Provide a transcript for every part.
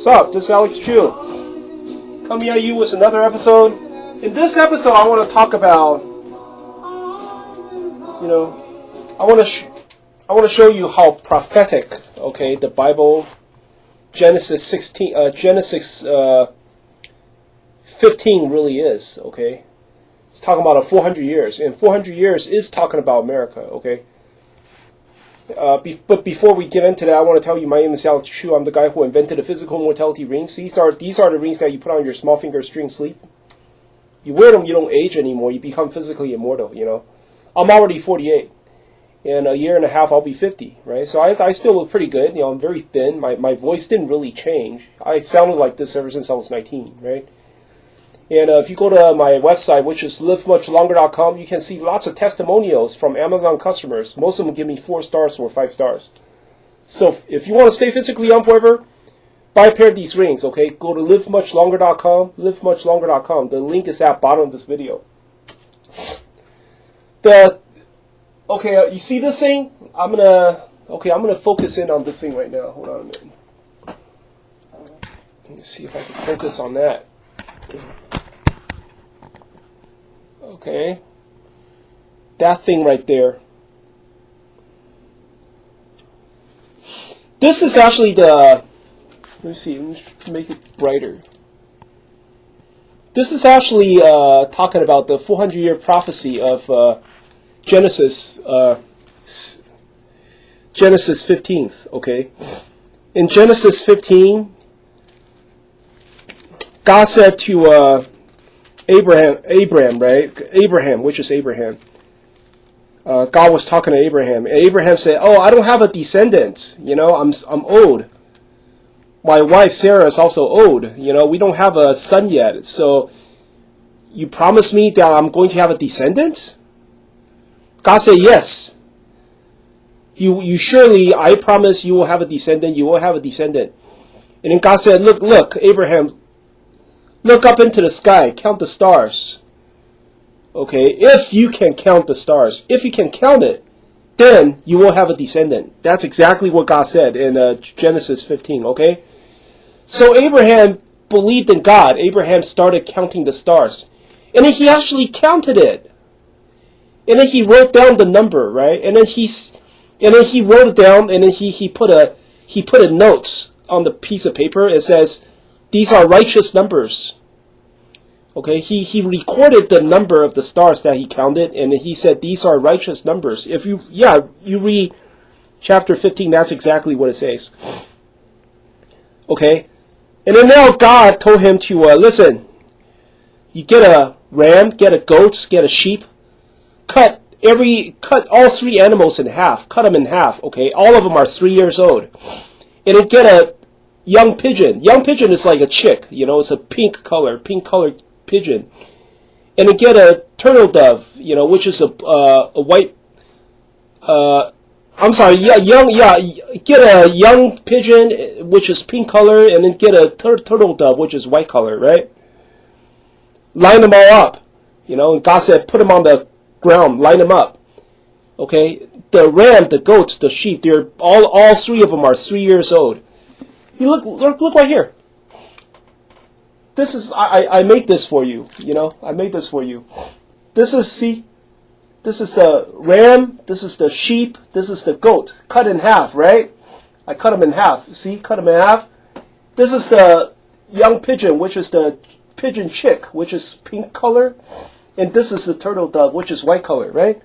Sup, this is Alex Chu, coming at you with another episode. In this episode, I want to talk about, I want to show you how prophetic, the Bible, Genesis 15 really is, It's talking about 400 years, and 400 years is talking about America, But before we get into that, I want to tell you my name is Alex Chu. I'm the guy who invented the physical mortality rings. These are the rings that you put on your small finger during sleep. You wear them, you don't age anymore. You become physically immortal, I'm already 48. In a year and a half, I'll be 50, right? So I still look pretty good. I'm very thin. My voice didn't really change. I sounded like this ever since I was 19, right? And if you go to my website, which is livemuchlonger.com, you can see lots of testimonials from Amazon customers. Most of them give me 4 stars or 5 stars. So if you want to stay physically young forever, buy a pair of these rings, Go to livemuchlonger.com, livemuchlonger.com. The link is at the bottom of this video. You see this thing? I'm gonna focus in on this thing right now. Hold on a minute. Let me see if I can focus on that. That thing right there. This is actually let me see, let me make it brighter. This is actually talking about the 400-year prophecy of Genesis 15, In Genesis 15, God said to Abraham, which is Abraham. God was talking to Abraham. And Abraham said, I don't have a descendant. I'm old. My wife Sarah is also old. We don't have a son yet. So you promise me that I'm going to have a descendant? God said, yes. You surely, I promise you will have a descendant. You will have a descendant. And then God said, look, Abraham, look up into the sky, count the stars. If you can count the stars, if you can count it, then you will have a descendant. That's exactly what God said in Genesis 15, So Abraham believed in God. Abraham started counting the stars. And then he actually counted it. And then he wrote down the number, right? And then he wrote it down, and then he put a notes on the piece of paper. It says, these are righteous numbers. He recorded the number of the stars that he counted, and he said these are righteous numbers. If you read chapter 15, that's exactly what it says. And then now God told him to listen. You get a ram, get a goat, get a sheep, cut all 3 animals in half. Cut them in half. All of them are 3 years old, and then get a young pigeon. Young pigeon is like a chick, it's a pink colored pigeon. And then get a turtle dove, which is a white. Get a young pigeon, which is pink color, and then get a turtle dove, which is white color, right? Line them all up, and God said, put them on the ground, line them up. The ram, the goat, the sheep, they're all 3 of them are 3 years old. You look right here. This is I made this for you. I made this for you. This is the ram. This is the sheep. This is the goat. Cut in half, right? I cut them in half. See, cut them in half. This is the young pigeon, which is the pigeon chick, which is pink color, and this is the turtle dove, which is white color, right?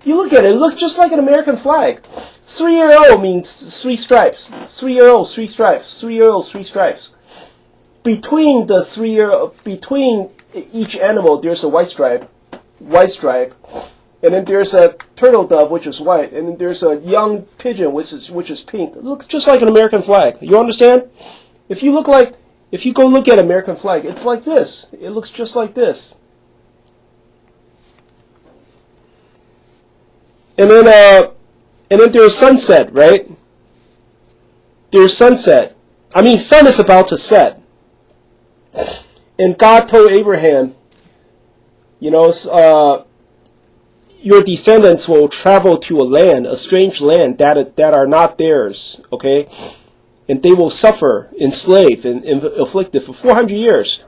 You look at it. It looks just like an American flag. 3-year-old means 3 stripes. 3-year-old, 3 stripes. 3-year-old, 3 stripes. Between each animal, there's a white stripe, and then there's a turtle dove, which is white, and then there's a young pigeon, which is pink. It looks just like an American flag. You understand? If you go look at American flag, it's like this. It looks just like this. And then there's sunset, right? There's sunset. Sun is about to set. And God told Abraham, your descendants will travel to a strange land that are not theirs, And they will suffer, enslaved, and afflicted for 400 years.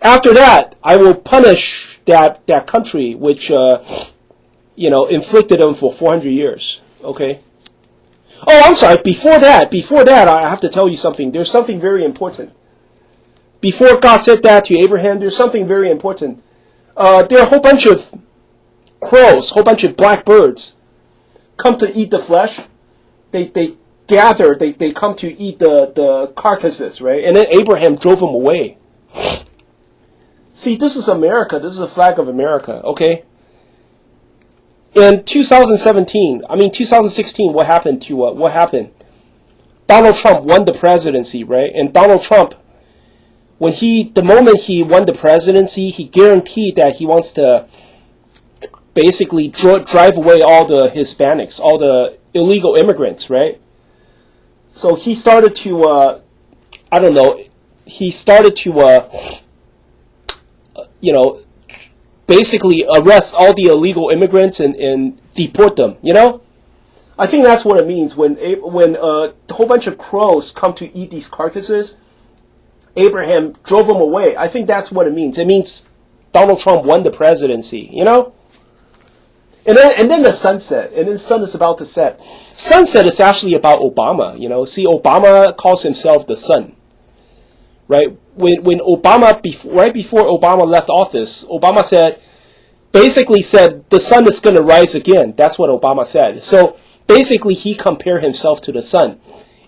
After that, I will punish that country which, inflicted them for 400 years. Okay? Oh, I'm sorry. Before that, I have to tell you something. There's something very important. Before God said that to Abraham, there's something very important. There are a whole bunch of crows, a whole bunch of blackbirds come to eat the flesh. They gather, they come to eat the carcasses, right? And then Abraham drove them away. See, this is America. This is the flag of America, okay? In 2016, what happened? Donald Trump won the presidency, right? And Donald Trump, the moment he won the presidency, he guaranteed that he wants to basically drive away all the Hispanics, all the illegal immigrants, right? So he started to, basically arrest all the illegal immigrants and deport them, I think that's what it means when a whole bunch of crows come to eat these carcasses. Abraham drove them away. I think that's what it means. It means Donald Trump won the presidency, And then the sunset, and then the sun is about to set. Sunset is actually about Obama, See, Obama calls himself the sun, right? When Obama, right before Obama left office, Obama basically said the sun is going to rise again. That's what Obama said. So basically he compared himself to the sun.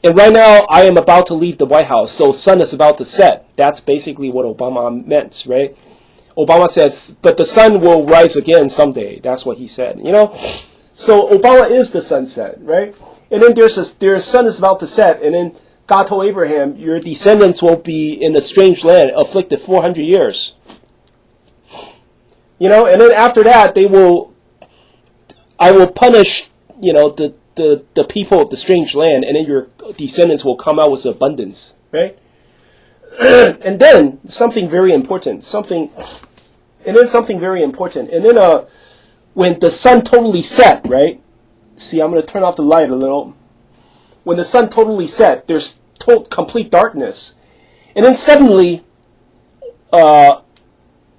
And right now I am about to leave the White House, so sun is about to set. That's basically what Obama meant, right? Obama said, but the sun will rise again someday. That's what he said, So Obama is the sunset, right? And then their sun is about to set, and then God told Abraham, your descendants will be in a strange land, afflicted 400 years. And then after that, I will punish, the people of the strange land, and then your descendants will come out with abundance, right? And then something very important, And then when the sun totally set, right? See, I'm going to turn off the light a little. When the sun totally set, there's complete darkness. And then suddenly,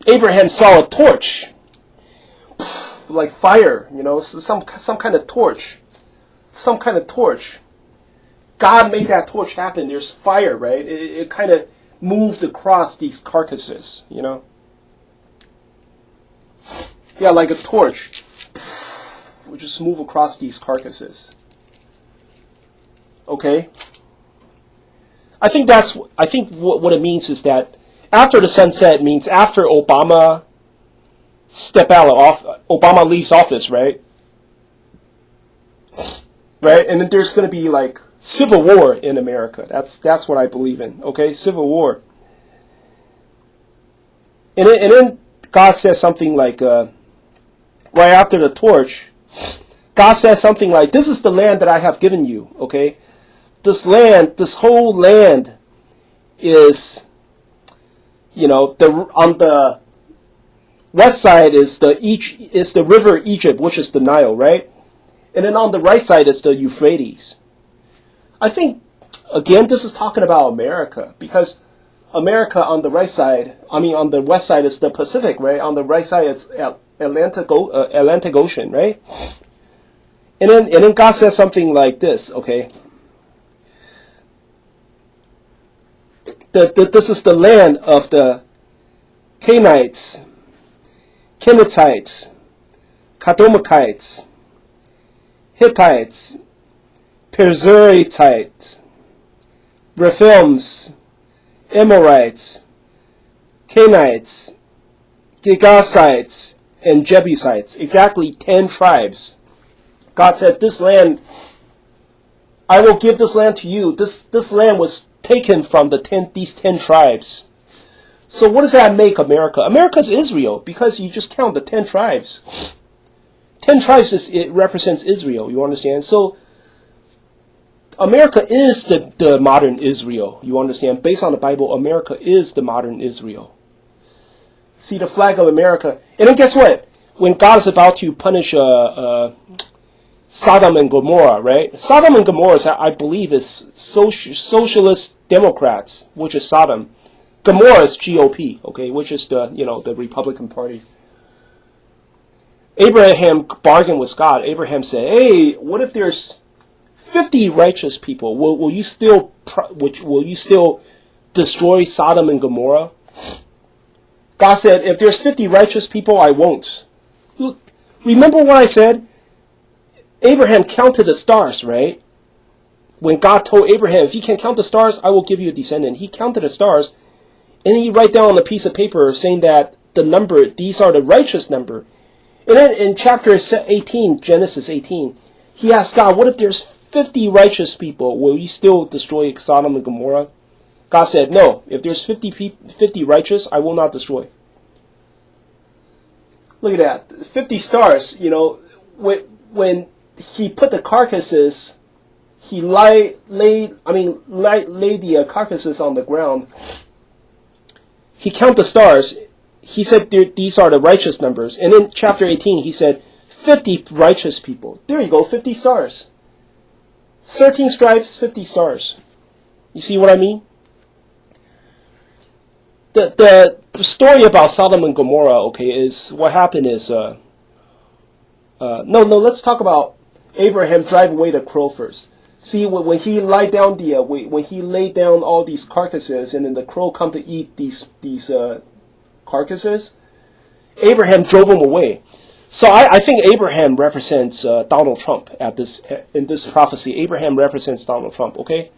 Abraham saw a torch. Like fire, some kind of torch. Some kind of torch. God made that torch happen. There's fire, right? It kind of moved across these carcasses, Yeah, like a torch. We just move across these carcasses. Okay? I think what it means is that after the sunset means after Obama Obama leaves office, right? Right? And then there's going to be like civil war in America. That's what I believe in. Okay? Civil war. And then God says something like right after the torch, God says something like, this is the land that I have given you, okay? This whole land is, on the west side is the river Egypt, which is the Nile, right? And then on the right side is the Euphrates. I think, again, this is talking about America, because America on the on the west side is the Pacific, right? On the right side it's Atlantic Ocean, right? And then God says something like this, okay? This is the land of the Canaanites, Kenizzites, Kadomakites, Hittites, Perizzites, Rephaims, Amorites, Canaanites, Girgashites, and Jebusites. Exactly 10 tribes. God said, this land, I will give this land to you. This land was taken from these 10 tribes. So what does that make America? America's Israel, because you just count the 10 tribes. 10 tribes, it represents Israel, you understand? So America is the modern Israel, you understand? Based on the Bible, America is the modern Israel. See the flag of America. And then guess what? When God is about to punish Sodom and Gomorrah, right? Sodom and Gomorrah, I believe, is socialist Democrats, which is Sodom. Gomorrah is GOP, okay, which is the Republican Party. Abraham bargained with God. Abraham said, "Hey, what if there's 50 righteous people? Will you still destroy Sodom and Gomorrah?" God said, "If there's 50 righteous people, I won't." Look, remember what I said? Abraham counted the stars, right? When God told Abraham, if you can count the stars, I will give you a descendant. He counted the stars, and he write down on a piece of paper saying that the number, these are the righteous number. And then in chapter 18, Genesis 18, he asked God, what if there's 50 righteous people? Will you still destroy Sodom and Gomorrah? God said, no. If there's 50 righteous, I will not destroy. Look at that. 50 stars, when he put the carcasses, he laid the carcasses on the ground. He counted the stars. He said these are the righteous numbers. And in chapter 18, he said 50 righteous people. There you go, 50 stars. 13 stripes, 50 stars. You see what I mean? The story about Sodom and Gomorrah, okay, is what happened is let's talk about Abraham drive away the crow first. See, when he laid down all these carcasses, and then the crow come to eat these carcasses, Abraham drove them away. So I think Abraham represents Donald Trump in this prophecy. Abraham represents Donald Trump. Okay,